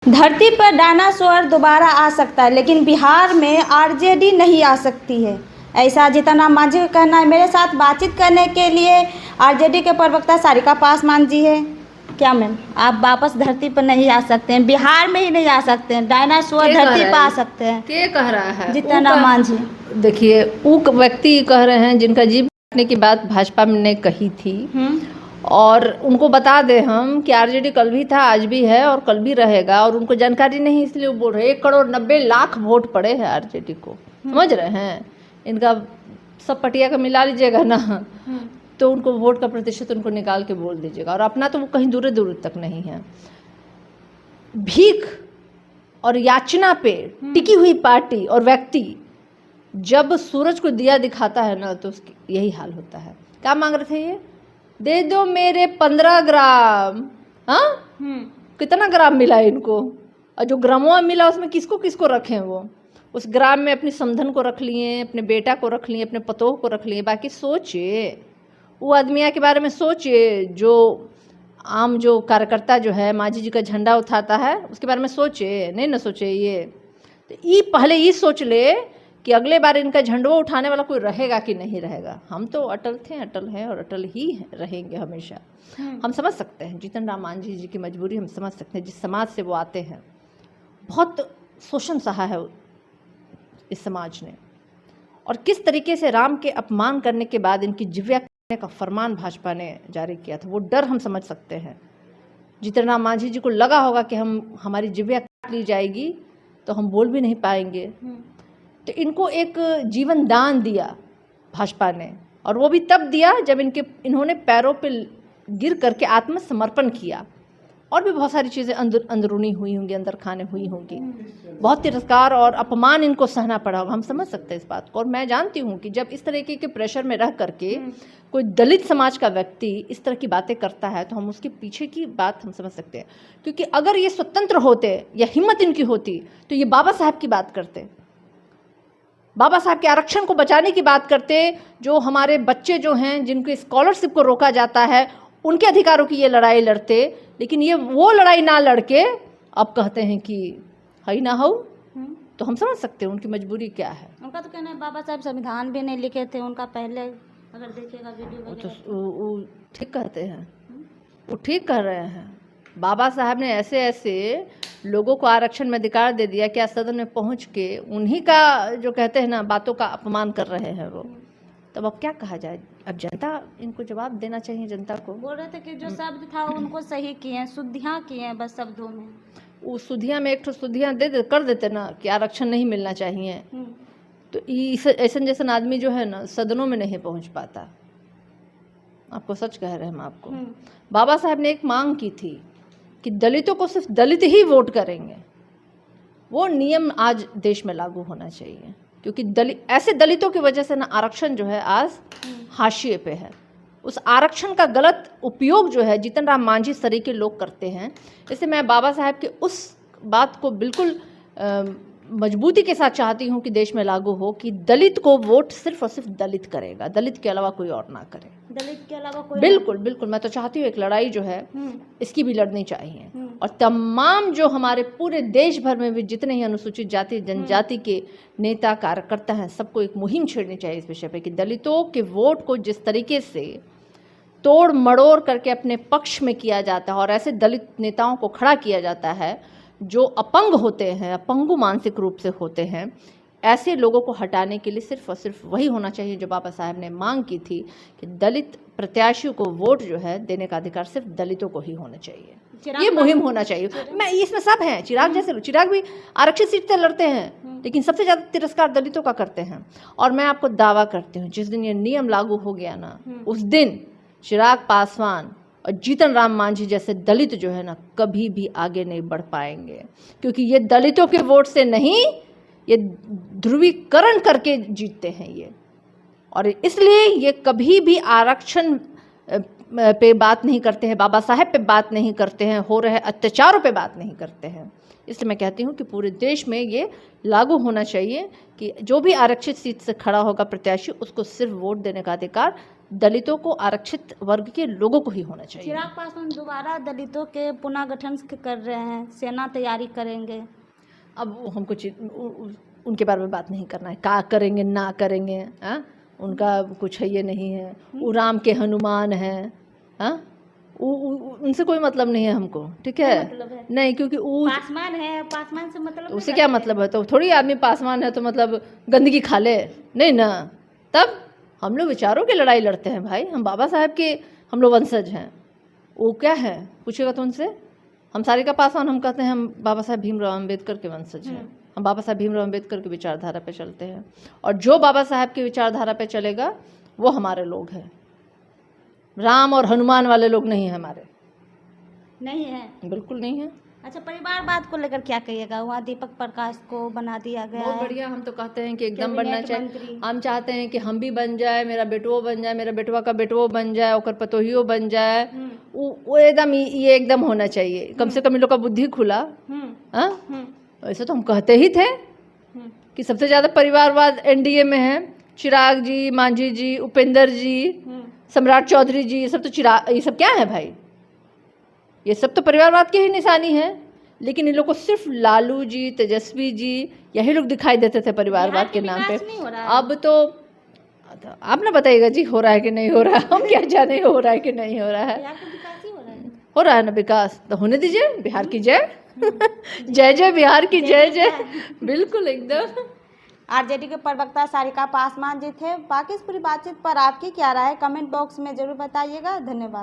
धरती पर डायनासोर दोबारा आ सकता है, लेकिन बिहार में आरजेडी नहीं आ सकती है, ऐसा जीतन राम मांझी का कहना है। मेरे साथ बातचीत करने के लिए आरजेडी के प्रवक्ता सारिका पासवान जी है। क्या मैम, आप वापस धरती पर नहीं आ सकते हैं, बिहार में ही नहीं आ सकते हैं, डायनासोर धरती पर आ सकते हैं? के कह रहा है? जीतन राम मांझी। देखिए, वो व्यक्ति कह रहे हैं जिनका जीव काटने की बात भाजपा ने कही थी, और उनको बता दें हम कि आरजेडी कल भी था, आज भी है और कल भी रहेगा, और उनको जानकारी नहीं इसलिए वो बोल रहे हैं। 1,90,00,000 वोट पड़े हैं आरजेडी को, समझ रहे हैं? इनका सब पटिया का मिला लीजिएगा ना, तो उनको वोट का प्रतिशत उनको निकाल के बोल दीजिएगा, और अपना तो वो कहीं दूर दूर तक नहीं है। भीख और याचना पे टिकी हुई पार्टी और व्यक्ति जब सूरज को दिया दिखाता है ना, तो उसकी यही हाल होता है। क्या मांग रहे थे ये? दे दो मेरे 15 ग्राम। हाँ, कितना ग्राम मिला इनको? और जो ग्रामों मिला उसमें किसको किसको रखें? वो उस ग्राम में अपनी समधन को रख लिए, अपने बेटा को रख लिए, अपने पतोह को रख लिए। बाकी सोचिए, वो आदमिया के बारे में सोचिए जो आम जो कार्यकर्ता जो है मांझी जी का झंडा उठाता है, उसके बारे में सोचिए। नहीं ना सोचे ये, तो ये पहले ये सोच ले कि अगले बार इनका झंडा उठाने वाला कोई रहेगा कि नहीं रहेगा। हम तो अटल थे, अटल हैं और अटल ही रहेंगे हमेशा। हम समझ सकते हैं जीतन राम मांझी जी की मजबूरी, हम समझ सकते हैं। जिस समाज से वो आते हैं, बहुत शोषण सहा है इस समाज ने, और किस तरीके से राम के अपमान करने के बाद इनकी जिव्या काटने का फरमान भाजपा ने जारी किया था, वो डर हम समझ सकते हैं। जीतन राम मांझी जी को लगा होगा कि हमारी जिव्या काट ली जाएगी तो हम बोल भी नहीं पाएंगे, तो इनको एक जीवन दान दिया भाजपा ने, और वो भी तब दिया जब इन्होंने पैरों पे गिर करके आत्मसमर्पण किया। और भी बहुत सारी चीज़ें अंदरूनी हुई होंगी, अंदर खाने हुई होंगी, बहुत तिरस्कार और अपमान इनको सहना पड़ा होगा। हम समझ सकते हैं इस बात को, और मैं जानती हूँ कि जब इस तरीके के प्रेशर में रह करके कोई दलित समाज का व्यक्ति इस तरह की बातें करता है, तो हम उसके पीछे की बात हम समझ सकते हैं। क्योंकि अगर ये स्वतंत्र होते या हिम्मत इनकी होती तो ये बाबा साहब की बात करते, बाबा साहब के आरक्षण को बचाने की बात करते। जो हमारे बच्चे जो हैं जिनके स्कॉलरशिप को रोका जाता है, उनके अधिकारों की ये लड़ाई लड़ते। लेकिन ये वो लड़ाई ना लड़के अब कहते हैं कि हई ना हो, तो हम समझ सकते हैं उनकी मजबूरी क्या है। उनका तो कहना है बाबा साहब संविधान भी नहीं लिखे थे, उनका पहले अगर देखिएगा वीडियो तो ठीक कहते हैं, वो ठीक कह रहे हैं। बाबा साहब ने ऐसे ऐसे लोगों को आरक्षण में अधिकार दे दिया, क्या सदन में पहुंच के उन्हीं का जो कहते हैं ना बातों का अपमान कर रहे हैं वो। तब अब क्या कहा जाए? अब जनता इनको जवाब देना चाहिए। जनता को बोल रहे थे कि जो शब्द था उनको सही किए हैं, शुद्धियाँ किए हैं बस शब्दों में। वो शुद्धियाँ में एक ठो शुद्धियाँ कर देते ना कि आरक्षण नहीं मिलना चाहिए, तो ऐसा जैसा आदमी जो है ना सदनों में नहीं पहुंच पाता। आपको सच कह रहे हैं हम आपको। बाबा साहब ने एक मांग की थी कि दलितों को सिर्फ दलित ही वोट करेंगे। वो नियम आज देश में लागू होना चाहिए, क्योंकि ऐसे दलितों की वजह से ना आरक्षण जो है आज हाशिए पे है। उस आरक्षण का गलत उपयोग जो है जीतन राम मांझी सरी के लोग करते हैं। इससे मैं बाबा साहब के उस बात को बिल्कुल मजबूती के साथ चाहती हूँ कि देश में लागू हो कि दलित को वोट सिर्फ और सिर्फ दलित करेगा, दलित के अलावा कोई और ना करे। दलित के अलावा कोई? बिल्कुल बिल्कुल। मैं तो चाहती हूँ एक लड़ाई जो है इसकी भी लड़नी चाहिए, और तमाम जो हमारे पूरे देश भर में भी जितने ही अनुसूचित जाति जनजाति के नेता कार्यकर्ता हैं, सबको एक मुहिम छेड़नी चाहिए इस विषय पे कि दलितों के वोट को जिस तरीके से तोड़ मड़ोड़ करके अपने पक्ष में किया जाता है, और ऐसे दलित नेताओं को खड़ा किया जाता है जो अपंग होते हैं, अपंगु मानसिक रूप से होते हैं, ऐसे लोगों को हटाने के लिए सिर्फ और सिर्फ वही होना चाहिए जो बाबा साहब ने मांग की थी कि दलित प्रत्याशियों को वोट जो है देने का अधिकार सिर्फ दलितों को ही होना चाहिए। ये मुहिम होना चाहिए। मैं इसमें सब हैं, चिराग जैसे, चिराग भी आरक्षित सीट से लड़ते हैं, लेकिन सबसे ज़्यादा तिरस्कार दलितों का करते हैं। और मैं आपको दावा करती हूँ जिस दिन ये नियम लागू हो गया ना, उस दिन चिराग पासवान और जीतन राम मांझी जैसे दलित जो है ना कभी भी आगे नहीं बढ़ पाएंगे, क्योंकि ये दलितों के वोट से नहीं, ये ध्रुवीकरण करके जीतते हैं ये। और इसलिए ये कभी भी आरक्षण पे बात नहीं करते हैं, बाबा साहेब पे बात नहीं करते हैं, हो रहे अत्याचारों पे बात नहीं करते हैं। इसलिए मैं कहती हूँ कि पूरे देश में ये लागू होना चाहिए कि जो भी आरक्षित सीट से खड़ा होगा प्रत्याशी, उसको सिर्फ वोट देने का अधिकार दलितों को, आरक्षित वर्ग के लोगों को ही होना चाहिए। चिराग पासवान दोबारा दलितों के पुनर्गठन कर रहे हैं, सेना तैयारी करेंगे। अब हमको उनके बारे में बात नहीं करना है, क्या करेंगे ना करेंगे, हाँ, उनका कुछ है ये नहीं है। वो राम के हनुमान हैं, हाँ, उनसे कोई मतलब नहीं है हमको, ठीक है, मतलब है? नहीं, क्योंकि वो पासवान है, पासवान से मतलब उससे क्या मतलब है? तो थोड़ी आदमी पासवान है तो मतलब गंदगी खा ले, नहीं ना। तब हम लोग विचारों की लड़ाई लड़ते हैं भाई, हम बाबा साहब के हम लोग वंशज हैं। वो क्या है पूछेगा तो उनसे, हम सारिका पासवान हम कहते हैं हम बाबा साहब भीमराव अम्बेडकर के वंशज हैं, हम बाबा साहब भीमराव अम्बेडकर की विचारधारा पे चलते हैं, और जो बाबा साहब की विचारधारा पे चलेगा वो हमारे लोग हैं। राम और हनुमान वाले लोग नहीं हैं हमारे, नहीं है, बिल्कुल नहीं है। अच्छा, परिवारवाद को लेकर क्या कहिएगा? वहाँ दीपक प्रकाश को बना दिया गया बहुत है। बढ़िया, हम तो कहते हैं कि एकदम बनना कैबिनेट चाहिए। मंत्री। हम चाहते हैं कि हम भी बन जाए, मेरा बेटुओ बन जाए, मेरा बेटवा का बेटुओ बन जाए, ओकर पतोहियो बन जाए। वो एकदम ये एकदम होना चाहिए, कम से कम इन लोग का बुद्धि खुला। हाँ, ऐसे तो हम कहते ही थे कि सबसे ज़्यादा परिवारवाद एनडीए में है। चिराग जी, मांझी जी, उपेंद्र जी, सम्राट चौधरी जी, ये सब तो ये सब क्या है भाई? ये सब तो परिवारवाद की ही निशानी है। लेकिन इन लोग को सिर्फ लालू जी, तेजस्वी जी, यही लोग दिखाई देते थे परिवारवाद के नाम पे। अब तो आप ना बताइएगा जी, हो रहा है कि नहीं हो रहा है? हम क्या जाने हो रहा है कि नहीं हो रहा है। हो रहा है ना विकास, तो होने दीजिए। बिहार की जय जय जय बिहार की जय जय, बिल्कुल एकदम। आरजेडी के प्रवक्ता सारिका पासवान जी थे। बाकी इस पूरी बातचीत पर आपकी क्या राय है? कमेंट बॉक्स में जरूर बताइएगा। धन्यवाद।